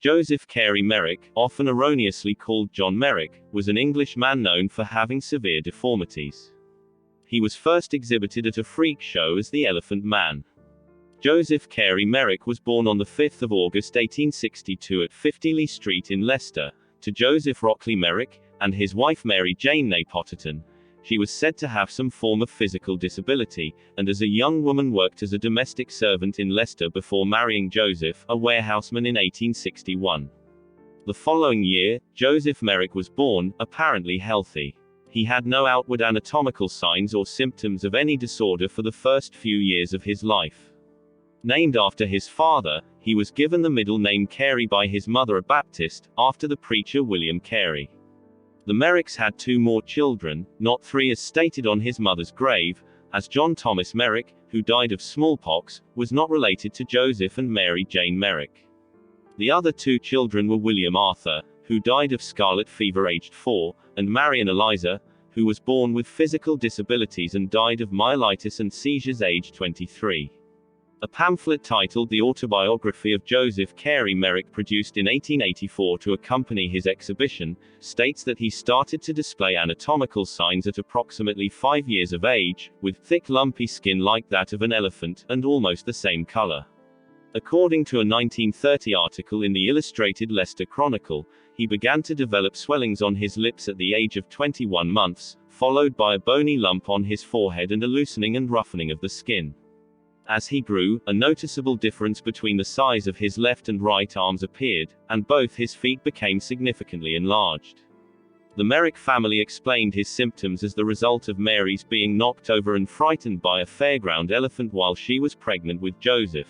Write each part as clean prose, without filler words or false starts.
Joseph Carey Merrick, often erroneously called John Merrick, was an Englishman known for having severe deformities. He was first exhibited at a freak show as the Elephant Man. Joseph Carey Merrick was born on 5 August 1862 at 50 Lee Street in Leicester, to Joseph Rockley Merrick, and his wife Mary Jane née Potterton. She was said to have some form of physical disability, and as a young woman worked as a domestic servant in Leicester before marrying Joseph, a warehouseman in 1861. The following year, Joseph Merrick was born, apparently healthy. He had no outward anatomical signs or symptoms of any disorder for the first few years of his life. Named after his father, he was given the middle name Carey by his mother, a Baptist, after the preacher William Carey. The Merricks had 2 more children, not 3 as stated on his mother's grave, as John Thomas Merrick, who died of smallpox, was not related to Joseph and Mary Jane Merrick. The other 2 children were William Arthur, who died of scarlet fever aged 4, and Marion Eliza, who was born with physical disabilities and died of myelitis and seizures aged 23. A pamphlet titled The Autobiography of Joseph Carey Merrick, produced in 1884 to accompany his exhibition, states that he started to display anatomical signs at approximately 5 years of age, with thick lumpy skin like that of an elephant, and almost the same color. According to a 1930 article in the Illustrated Leicester Chronicle, he began to develop swellings on his lips at the age of 21 months, followed by a bony lump on his forehead and a loosening and roughening of the skin. As he grew, a noticeable difference between the size of his left and right arms appeared, and both his feet became significantly enlarged. The Merrick family explained his symptoms as the result of Mary's being knocked over and frightened by a fairground elephant while she was pregnant with Joseph.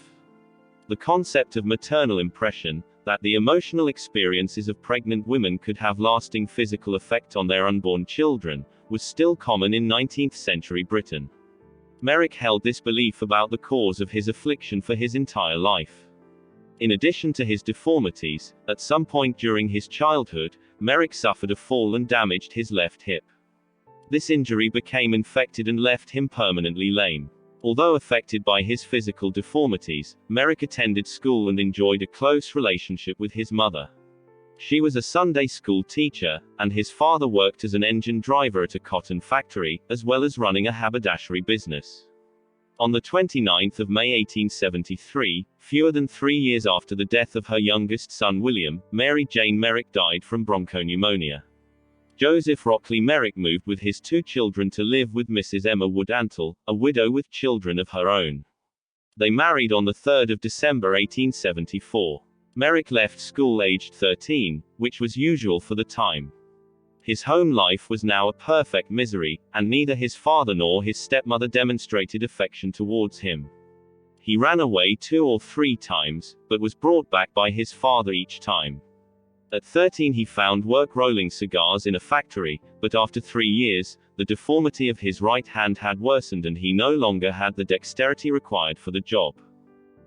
The concept of maternal impression, that the emotional experiences of pregnant women could have lasting physical effect on their unborn children, was still common in 19th century Britain. Merrick held this belief about the cause of his affliction for his entire life. In addition to his deformities, at some point during his childhood, Merrick suffered a fall and damaged his left hip. This injury became infected and left him permanently lame. Although affected by his physical deformities, Merrick attended school and enjoyed a close relationship with his mother. She was a Sunday school teacher, and his father worked as an engine driver at a cotton factory, as well as running a haberdashery business. On 29 May 1873, fewer than 3 years after the death of her youngest son William, Mary Jane Merrick died from bronchopneumonia. Joseph Rockley Merrick moved with his 2 children to live with Mrs. Emma Wood Antle, a widow with children of her own. They married on 3 December 1874. Merrick left school aged 13, which was usual for the time. His home life was now a perfect misery, and neither his father nor his stepmother demonstrated affection towards him. He ran away 2 or 3 times, but was brought back by his father each time. At 13 he found work rolling cigars in a factory, but after 3 years, the deformity of his right hand had worsened and he no longer had the dexterity required for the job.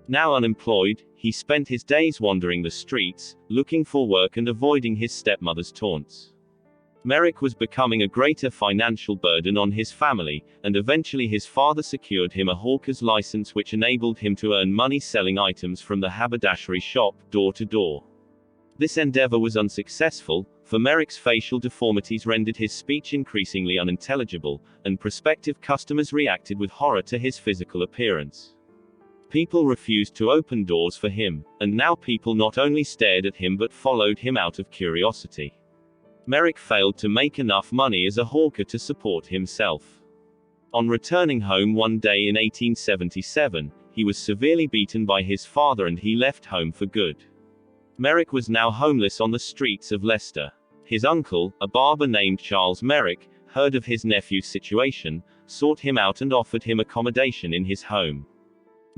Now unemployed, he spent his days wandering the streets, looking for work and avoiding his stepmother's taunts. Merrick was becoming a greater financial burden on his family, and eventually his father secured him a hawker's license which enabled him to earn money selling items from the haberdashery shop, door to door. This endeavor was unsuccessful, for Merrick's facial deformities rendered his speech increasingly unintelligible, and prospective customers reacted with horror to his physical appearance. People refused to open doors for him, and now people not only stared at him but followed him out of curiosity. Merrick failed to make enough money as a hawker to support himself. On returning home one day in 1877, he was severely beaten by his father and he left home for good. Merrick was now homeless on the streets of Leicester. His uncle, a barber named Charles Merrick, heard of his nephew's situation, sought him out and offered him accommodation in his home.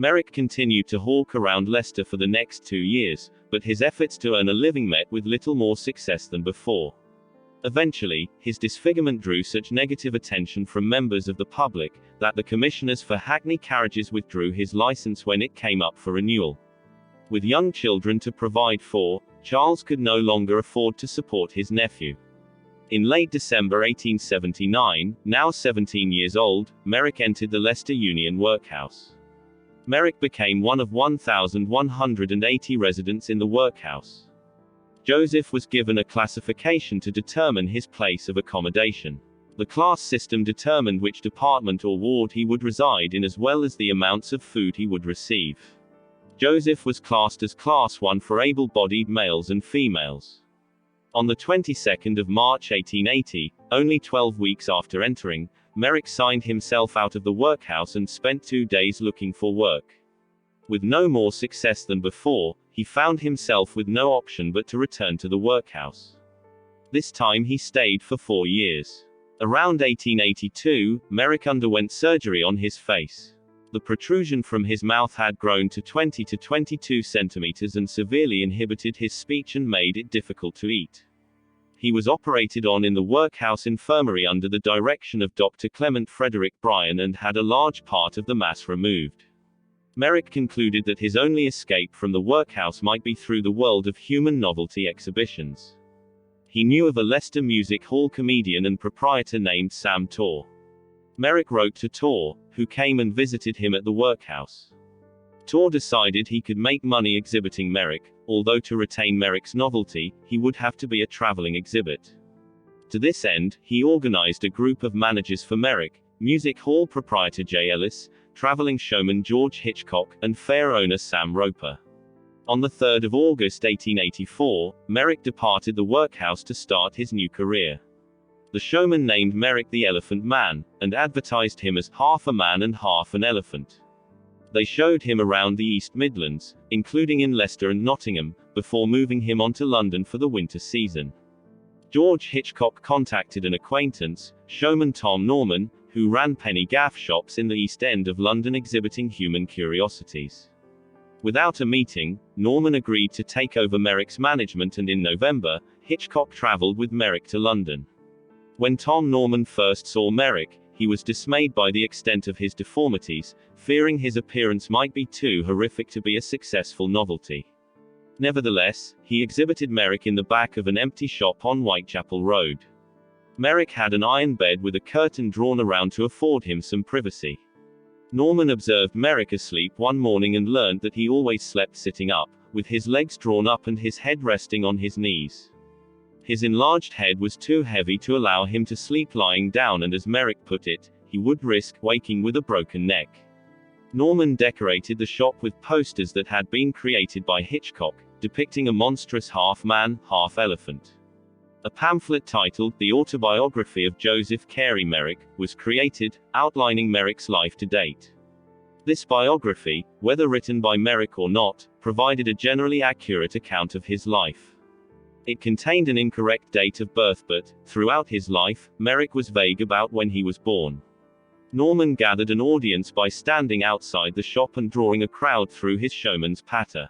Merrick continued to hawk around Leicester for the next 2 years, but his efforts to earn a living met with little more success than before. Eventually, his disfigurement drew such negative attention from members of the public, that the commissioners for hackney carriages withdrew his license when it came up for renewal. With young children to provide for, Charles could no longer afford to support his nephew. In late December 1879, now 17 years old, Merrick entered the Leicester Union Workhouse. Merrick became one of 1,180 residents in the workhouse. Joseph was given a classification to determine his place of accommodation. The class system determined which department or ward he would reside in as well as the amounts of food he would receive. Joseph was classed as Class 1 for able-bodied males and females. On the 22nd of March 1880, only 12 weeks after entering, Merrick signed himself out of the workhouse and spent 2 days looking for work. With no more success than before, he found himself with no option but to return to the workhouse. This time he stayed for 4 years. Around 1882, Merrick underwent surgery on his face. The protrusion from his mouth had grown to 20 to 22 centimeters and severely inhibited his speech and made it difficult to eat. He was operated on in the workhouse infirmary under the direction of Dr. Clement Frederick Bryan and had a large part of the mass removed. Merrick concluded that his only escape from the workhouse might be through the world of human novelty exhibitions. He knew of a Leicester Music Hall comedian and proprietor named Sam Torr. Merrick wrote to Torr, who came and visited him at the workhouse. Torr decided he could make money exhibiting Merrick, although to retain Merrick's novelty, he would have to be a traveling exhibit. To this end, he organized a group of managers for Merrick, Music Hall proprietor J. Ellis, traveling showman George Hitchcock, and fair owner Sam Roper. On the 3rd of August 1884, Merrick departed the workhouse to start his new career. The showman named Merrick the Elephant Man, and advertised him as half a man and half an elephant. They showed him around the East Midlands, including in Leicester and Nottingham, before moving him on to London for the winter season. George Hitchcock contacted an acquaintance, showman Tom Norman, who ran penny gaff shops in the East End of London exhibiting human curiosities. Without a meeting, Norman agreed to take over Merrick's management, and in November, Hitchcock travelled with Merrick to London. When Tom Norman first saw Merrick, he was dismayed by the extent of his deformities, fearing his appearance might be too horrific to be a successful novelty. Nevertheless, he exhibited Merrick in the back of an empty shop on Whitechapel Road. Merrick had an iron bed with a curtain drawn around to afford him some privacy. Norman observed Merrick asleep one morning and learned that he always slept sitting up, with his legs drawn up and his head resting on his knees. His enlarged head was too heavy to allow him to sleep lying down, and as Merrick put it, he would risk waking with a broken neck. Norman decorated the shop with posters that had been created by Hitchcock, depicting a monstrous half-man, half-elephant. A pamphlet titled The Autobiography of Joseph Carey Merrick was created, outlining Merrick's life to date. This biography, whether written by Merrick or not, provided a generally accurate account of his life. It contained an incorrect date of birth, but, throughout his life, Merrick was vague about when he was born. Norman gathered an audience by standing outside the shop and drawing a crowd through his showman's patter.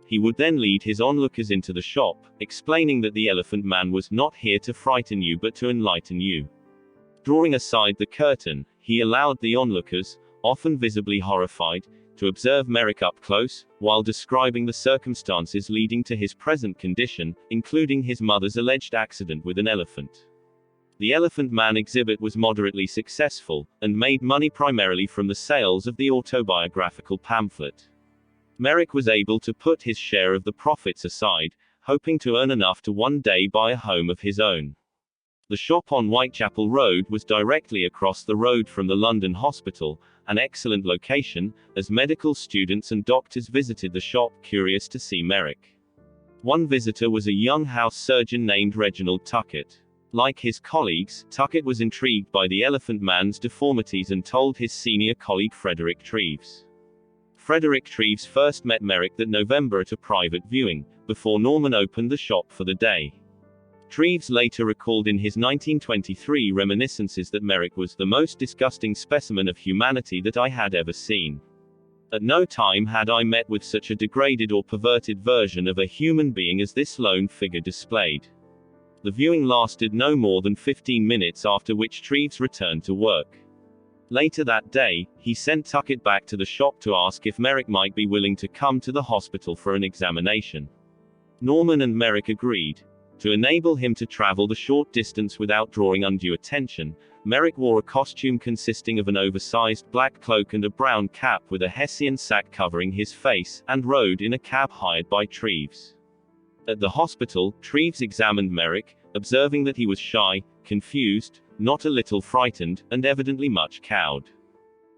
He would then lead his onlookers into the shop, explaining that the Elephant Man was not here to frighten you but to enlighten you. Drawing aside the curtain, he allowed the onlookers, often visibly horrified, to observe Merrick up close, while describing the circumstances leading to his present condition, including his mother's alleged accident with an elephant. The Elephant Man exhibit was moderately successful, and made money primarily from the sales of the autobiographical pamphlet. Merrick was able to put his share of the profits aside, hoping to earn enough to one day buy a home of his own. The shop on Whitechapel Road was directly across the road from the London hospital, an excellent location, as medical students and doctors visited the shop, curious to see Merrick. One visitor was a young house surgeon named Reginald Tuckett. Like his colleagues, Tuckett was intrigued by the Elephant Man's deformities and told his senior colleague Frederick Treves. Frederick Treves first met Merrick that November at a private viewing, before Norman opened the shop for the day. Treves later recalled in his 1923 reminiscences that Merrick was the most disgusting specimen of humanity that I had ever seen. At no time had I met with such a degraded or perverted version of a human being as this lone figure displayed. The viewing lasted no more than 15 minutes, after which Treves returned to work. Later that day, he sent Tuckett back to the shop to ask if Merrick might be willing to come to the hospital for an examination. Norman and Merrick agreed. To enable him to travel the short distance without drawing undue attention, Merrick wore a costume consisting of an oversized black cloak and a brown cap with a Hessian sack covering his face, and rode in a cab hired by Treves. At the hospital, Treves examined Merrick, observing that he was shy, confused, not a little frightened, and evidently much cowed.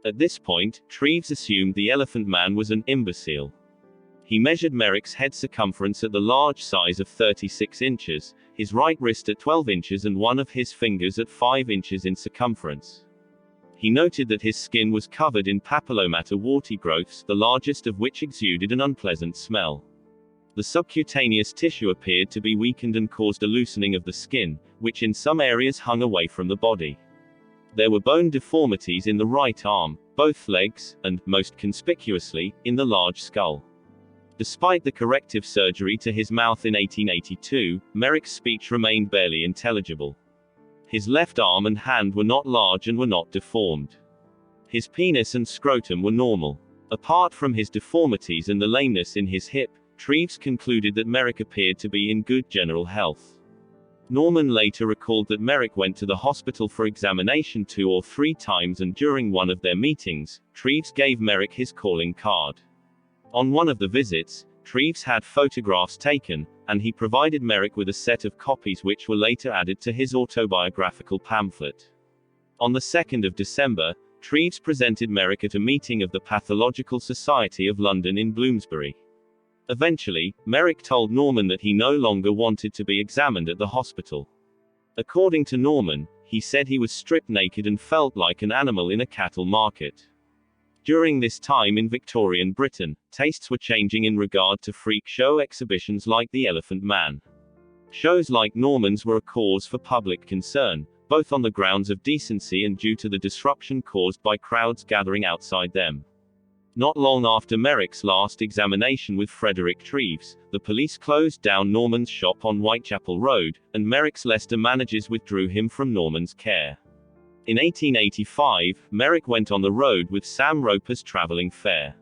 At this point, Treves assumed the Elephant Man was an imbecile. He measured Merrick's head circumference at the large size of 36 inches, his right wrist at 12 inches and one of his fingers at 5 inches in circumference. He noted that his skin was covered in papillomata warty growths, the largest of which exuded an unpleasant smell. The subcutaneous tissue appeared to be weakened and caused a loosening of the skin, which in some areas hung away from the body. There were bone deformities in the right arm, both legs, and, most conspicuously, in the large skull. Despite the corrective surgery to his mouth in 1882, Merrick's speech remained barely intelligible. His left arm and hand were not large and were not deformed. His penis and scrotum were normal. Apart from his deformities and the lameness in his hip, Treves concluded that Merrick appeared to be in good general health. Norman later recalled that Merrick went to the hospital for examination 2 or 3 times, and during one of their meetings, Treves gave Merrick his calling card. On one of the visits, Treves had photographs taken, and he provided Merrick with a set of copies which were later added to his autobiographical pamphlet. On the 2nd of December, Treves presented Merrick at a meeting of the Pathological Society of London in Bloomsbury. Eventually, Merrick told Norman that he no longer wanted to be examined at the hospital. According to Norman, he said he was stripped naked and felt like an animal in a cattle market. During this time in Victorian Britain, tastes were changing in regard to freak show exhibitions like the Elephant Man. Shows like Norman's were a cause for public concern, both on the grounds of decency and due to the disruption caused by crowds gathering outside them. Not long after Merrick's last examination with Frederick Treves, the police closed down Norman's shop on Whitechapel Road, and Merrick's Leicester managers withdrew him from Norman's care. In 1885, Merrick went on the road with Sam Roper's traveling fair.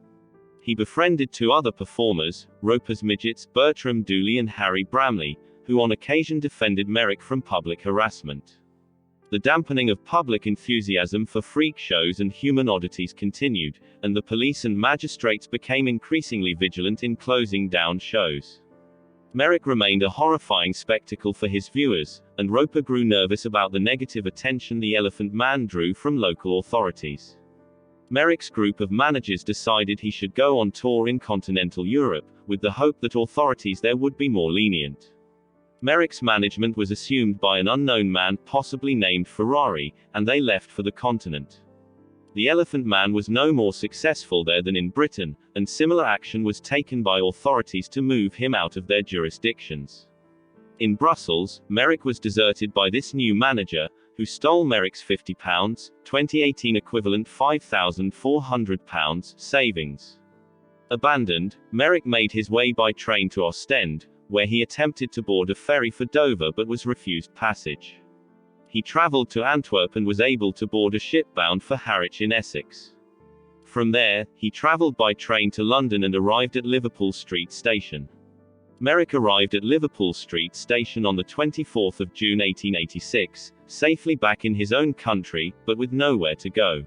He befriended 2 other performers, Roper's midgets, Bertram Dooley and Harry Bramley, who on occasion defended Merrick from public harassment. The dampening of public enthusiasm for freak shows and human oddities continued, and the police and magistrates became increasingly vigilant in closing down shows. Merrick remained a horrifying spectacle for his viewers, and Roper grew nervous about the negative attention the Elephant Man drew from local authorities. Merrick's group of managers decided he should go on tour in continental Europe, with the hope that authorities there would be more lenient. Merrick's management was assumed by an unknown man, possibly named Ferrari, and they left for the continent. The Elephant Man was no more successful there than in Britain, and similar action was taken by authorities to move him out of their jurisdictions. In Brussels, Merrick was deserted by this new manager, who stole Merrick's £50, 2018 equivalent £5,400, savings. Abandoned, Merrick made his way by train to Ostend, where he attempted to board a ferry for Dover but was refused passage. He travelled to Antwerp and was able to board a ship bound for Harwich in Essex. From there, he travelled by train to London and arrived at Liverpool Street Station. Merrick arrived at Liverpool Street Station on the 24th of June 1886, safely back in his own country, but with nowhere to go.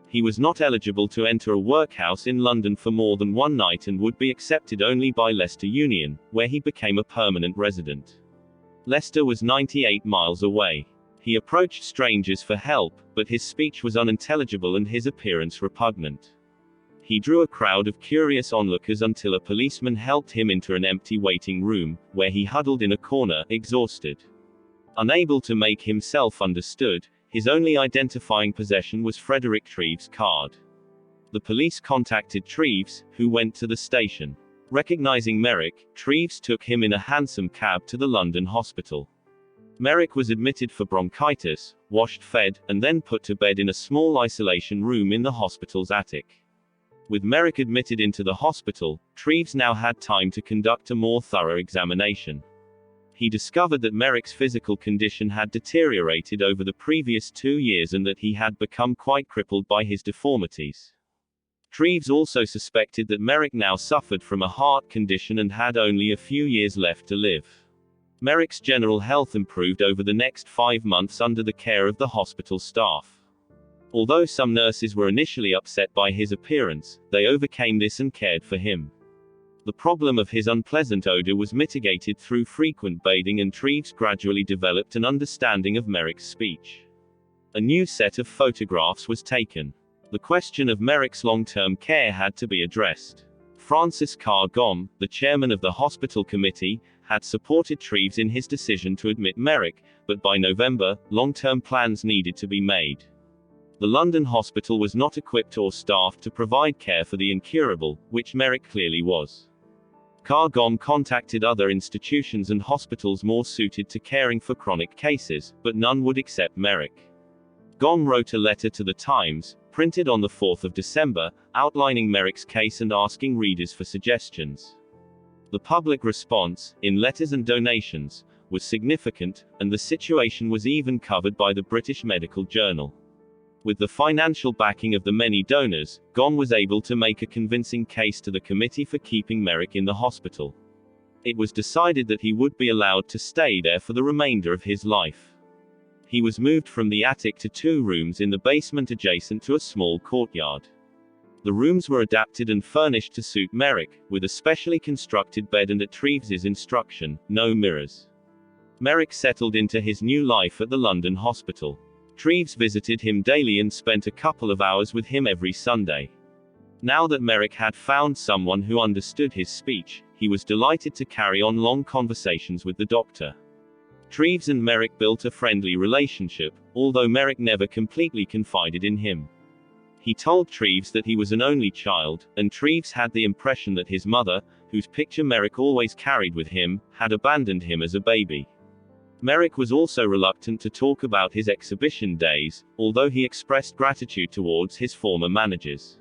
He was not eligible to enter a workhouse in London for more than 1 night and would be accepted only by Leicester Union, where he became a permanent resident. Leicester was 98 miles away. He approached strangers for help, but his speech was unintelligible and his appearance repugnant. He drew a crowd of curious onlookers until a policeman helped him into an empty waiting room, where he huddled in a corner, exhausted. Unable to make himself understood, his only identifying possession was Frederick Treves' card. The police contacted Treves, who went to the station. Recognizing Merrick, Treves took him in a hansom cab to the London hospital. Merrick was admitted for bronchitis, washed, fed, and then put to bed in a small isolation room in the hospital's attic. With Merrick admitted into the hospital, Treves now had time to conduct a more thorough examination. He discovered that Merrick's physical condition had deteriorated over the previous 2 years and that he had become quite crippled by his deformities. Treves also suspected that Merrick now suffered from a heart condition and had only a few years left to live. Merrick's general health improved over the next 5 months under the care of the hospital staff. Although some nurses were initially upset by his appearance, they overcame this and cared for him. The problem of his unpleasant odor was mitigated through frequent bathing, and Treves gradually developed an understanding of Merrick's speech. A new set of photographs was taken. The question of Merrick's long-term care had to be addressed. Francis Carr Gomm, the chairman of the hospital committee, had supported Treves in his decision to admit Merrick, but by November, long-term plans needed to be made. The London hospital was not equipped or staffed to provide care for the incurable, which Merrick clearly was. Carr Gomm contacted other institutions and hospitals more suited to caring for chronic cases, but none would accept Merrick. Gomm wrote a letter to the Times, printed on the 4th of December, outlining Merrick's case and asking readers for suggestions. The public response, in letters and donations, was significant, and the situation was even covered by the British Medical Journal. With the financial backing of the many donors, Gomm was able to make a convincing case to the committee for keeping Merrick in the hospital. It was decided that he would be allowed to stay there for the remainder of his life. He was moved from the attic to 2 rooms in the basement adjacent to a small courtyard. The rooms were adapted and furnished to suit Merrick, with a specially constructed bed and, at Treves's instruction, no mirrors. Merrick settled into his new life at the London hospital. Treves visited him daily and spent a couple of hours with him every Sunday. Now that Merrick had found someone who understood his speech, he was delighted to carry on long conversations with the doctor. Treves and Merrick built a friendly relationship, although Merrick never completely confided in him. He told Treves that he was an only child, and Treves had the impression that his mother, whose picture Merrick always carried with him, had abandoned him as a baby. Merrick was also reluctant to talk about his exhibition days, although he expressed gratitude towards his former managers.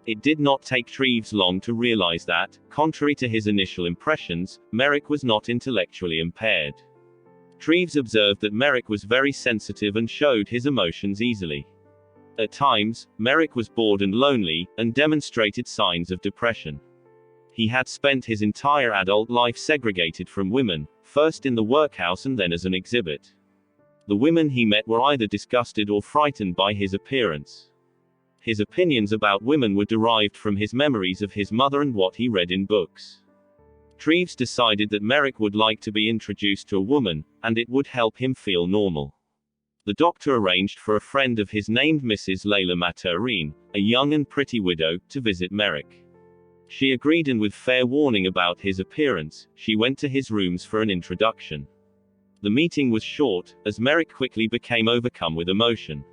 It did not take Treves long to realize that, contrary to his initial impressions, Merrick was not intellectually impaired. Treves observed that Merrick was very sensitive and showed his emotions easily. At times, Merrick was bored and lonely, and demonstrated signs of depression. He had spent his entire adult life segregated from women, first in the workhouse and then as an exhibit. The women he met were either disgusted or frightened by his appearance. His opinions about women were derived from his memories of his mother and what he read in books. Treves decided that Merrick would like to be introduced to a woman, and it would help him feel normal. The doctor arranged for a friend of his named Mrs. Layla Maturin, a young and pretty widow, to visit Merrick. She agreed, and with fair warning about his appearance, she went to his rooms for an introduction. The meeting was short, as Merrick quickly became overcome with emotion.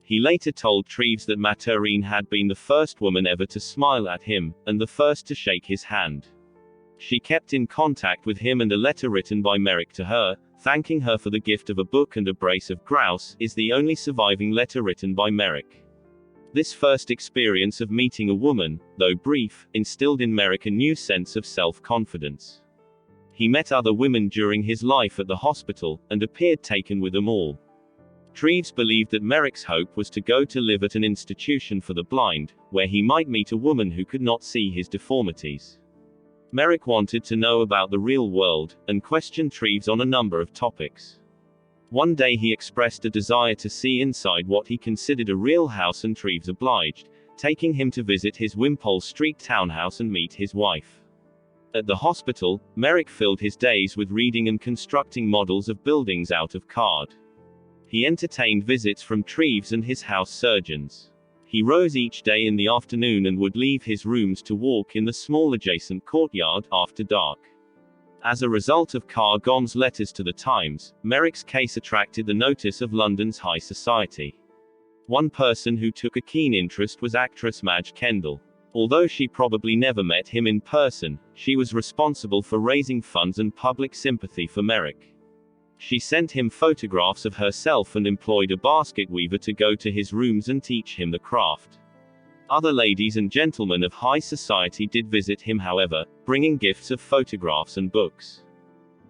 He later told Treves that Maturin had been the first woman ever to smile at him, and the first to shake his hand. She kept in contact with him, and a letter written by Merrick to her, thanking her for the gift of a book and a brace of grouse, is the only surviving letter written by Merrick. This first experience of meeting a woman, though brief, instilled in Merrick a new sense of self-confidence. He met other women during his life at the hospital, and appeared taken with them all. Treves believed that Merrick's hope was to go to live at an institution for the blind, where he might meet a woman who could not see his deformities. Merrick wanted to know about the real world, and questioned Treves on a number of topics. One day he expressed a desire to see inside what he considered a real house, and Treves obliged, taking him to visit his Wimpole Street townhouse and meet his wife. At the hospital, Merrick filled his days with reading and constructing models of buildings out of card. He entertained visits from Treves and his house surgeons. He rose each day in the afternoon and would leave his rooms to walk in the small adjacent courtyard after dark. As a result of Carr Gomm's letters to the Times, Merrick's case attracted the notice of London's high society. One person who took a keen interest was actress Madge Kendall. Although she probably never met him in person, she was responsible for raising funds and public sympathy for Merrick. She sent him photographs of herself and employed a basket weaver to go to his rooms and teach him the craft. Other ladies and gentlemen of high society did visit him, however, bringing gifts of photographs and books.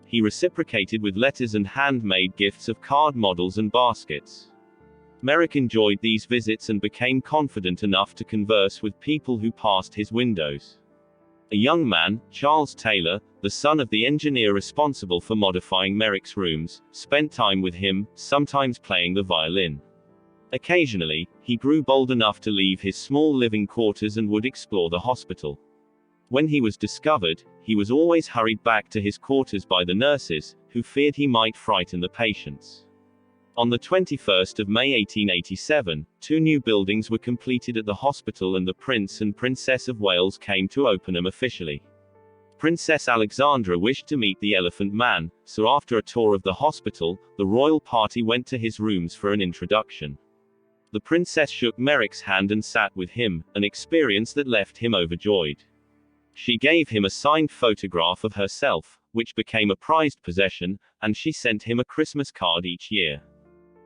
He reciprocated with letters and handmade gifts of card models and baskets. Merrick enjoyed these visits and became confident enough to converse with people who passed his windows. A young man, Charles Taylor, the son of the engineer responsible for modifying Merrick's rooms, spent time with him, sometimes playing the violin. Occasionally, he grew bold enough to leave his small living quarters and would explore the hospital. When he was discovered, he was always hurried back to his quarters by the nurses, who feared he might frighten the patients. On the 21st of May 1887, 2 new buildings were completed at the hospital and the Prince and Princess of Wales came to open them officially. Princess Alexandra wished to meet the Elephant Man, so after a tour of the hospital, the royal party went to his rooms for an introduction. The princess shook Merrick's hand and sat with him, an experience that left him overjoyed. She gave him a signed photograph of herself, which became a prized possession, and she sent him a Christmas card each year.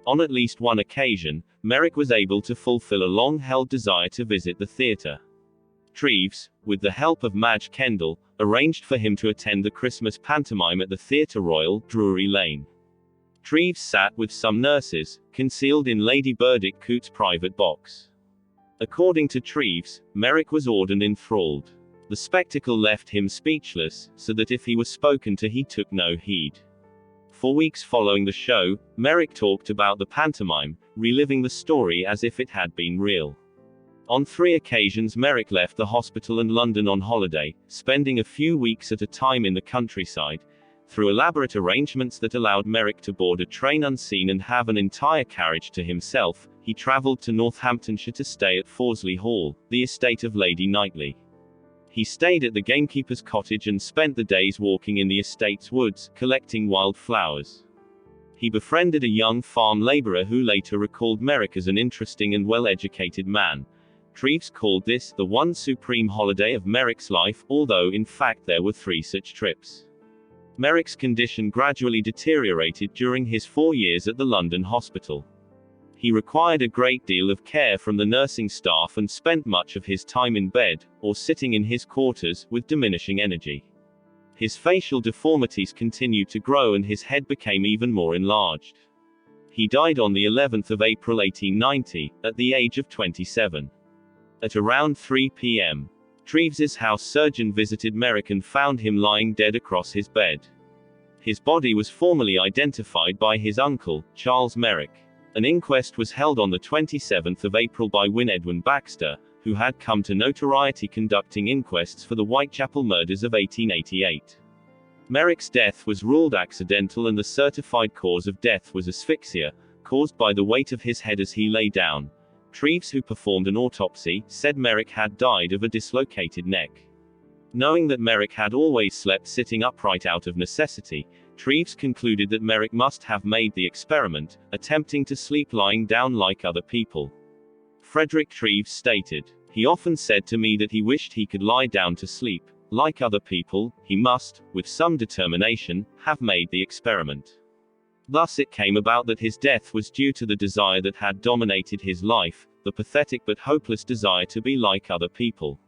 On at least one occasion, Merrick was able to fulfill a long-held desire to visit the theatre. Treves, with the help of Madge Kendall, arranged for him to attend the Christmas pantomime at the Theatre Royal, Drury Lane. Treves sat with some nurses, concealed in Lady Burdick Coote's private box. According to Treves, Merrick was awed and enthralled. The spectacle left him speechless, so that if he was spoken to he took no heed. For weeks following the show, Merrick talked about the pantomime, reliving the story as if it had been real. On 3 occasions Merrick left the hospital and London on holiday, spending a few weeks at a time in the countryside. Through elaborate arrangements that allowed Merrick to board a train unseen and have an entire carriage to himself, he travelled to Northamptonshire to stay at Fawsley Hall, the estate of Lady Knightley. He stayed at the gamekeeper's cottage and spent the days walking in the estate's woods, collecting wild flowers. He befriended a young farm labourer who later recalled Merrick as an interesting and well-educated man. Treves called this the one supreme holiday of Merrick's life, although in fact there were 3 such trips. Merrick's condition gradually deteriorated during his 4 years at the London hospital. He required a great deal of care from the nursing staff and spent much of his time in bed, or sitting in his quarters, with diminishing energy. His facial deformities continued to grow and his head became even more enlarged. He died on the 11th of April 1890, at the age of 27. At around 3 p.m. Treves's house surgeon visited Merrick and found him lying dead across his bed. His body was formally identified by his uncle, Charles Merrick. An inquest was held on the 27th of April by Win Edwin Baxter, who had come to notoriety conducting inquests for the Whitechapel murders of 1888. Merrick's death was ruled accidental and the certified cause of death was asphyxia, caused by the weight of his head as he lay down. Treves, who performed an autopsy, said Merrick had died of a dislocated neck. Knowing that Merrick had always slept sitting upright out of necessity, Treves concluded that Merrick must have made the experiment, attempting to sleep lying down like other people. Frederick Treves stated, "He often said to me that he wished he could lie down to sleep. Like other people, he must, with some determination, have made the experiment." Thus it came about that his death was due to the desire that had dominated his life, the pathetic but hopeless desire to be like other people.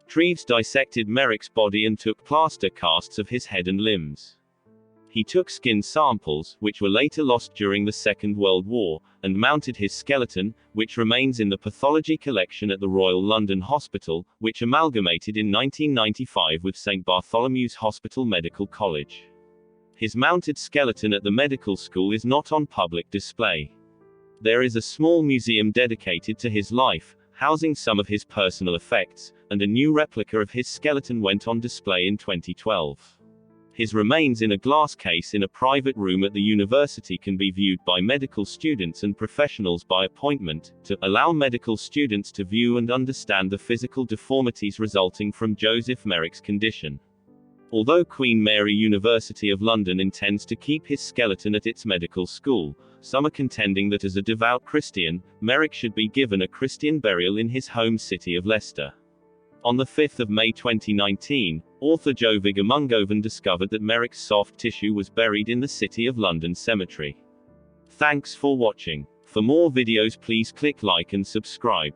Treves dissected Merrick's body and took plaster casts of his head and limbs. He took skin samples, which were later lost during the Second World War, and mounted his skeleton, which remains in the pathology collection at the Royal London Hospital, which amalgamated in 1995 with St Bartholomew's Hospital Medical College. His mounted skeleton at the medical school is not on public display. There is a small museum dedicated to his life, housing some of his personal effects, and a new replica of his skeleton went on display in 2012. His remains in a glass case in a private room at the university can be viewed by medical students and professionals by appointment, to allow medical students to view and understand the physical deformities resulting from Joseph Merrick's condition. Although Queen Mary University of London intends to keep his skeleton at its medical school, some are contending that as a devout Christian, Merrick should be given a Christian burial in his home city of Leicester. On the 5th of May 2019, author Joe Vigamungovan discovered that Merrick's soft tissue was buried in the City of London cemetery. Thanks for watching. For more videos please click like and subscribe.